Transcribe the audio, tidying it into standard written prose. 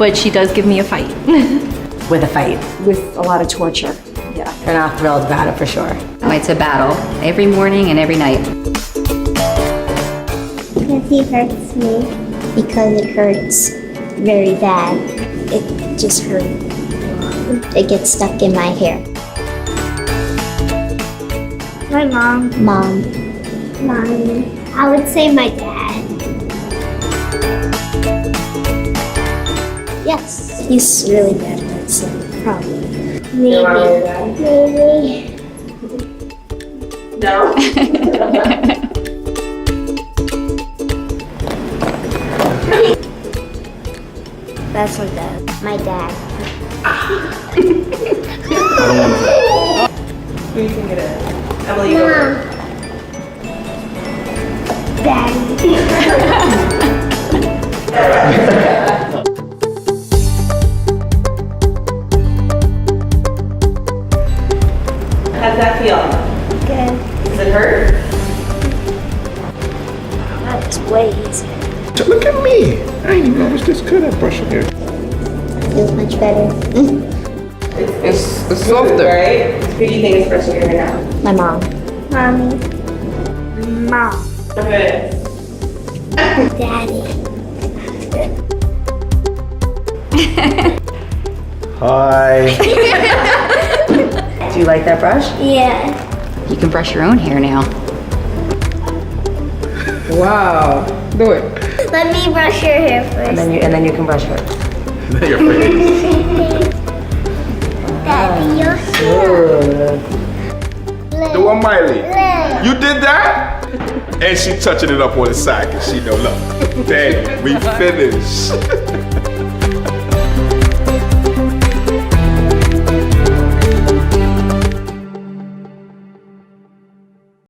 but she does give me a fight. With a fight. With a lot of torture. Yeah. They're not thrilled about it for sure. It's a battle every morning and every night. Because he hurts me. Because it hurts very bad. It just hurts. It gets stuck in my hair. My mom. Mom. I would say my dad. Yes. He's really bad at it, so probably. Maybe. No? That's my dad. My dad. I don't want to. Who do you think it is? Emily, you go first. Daddy. How's that feel? Good. Does it hurt? That's way easier. Look at me. I didn't know I was this good at brushing hair. Feels much better. It's softer. Right? Who do you think is brushing your hair now? My mom. Mommy. Mom. Good. Daddy. Hi. Do you like that brush? Yeah. You can brush your own hair now. Wow. Do it. Let me brush your hair And first. then you can brush her. Your face. Daddy, your hair. The one Miley. You did that? And she touching it up on the side because she know, look, Daddy, we finished.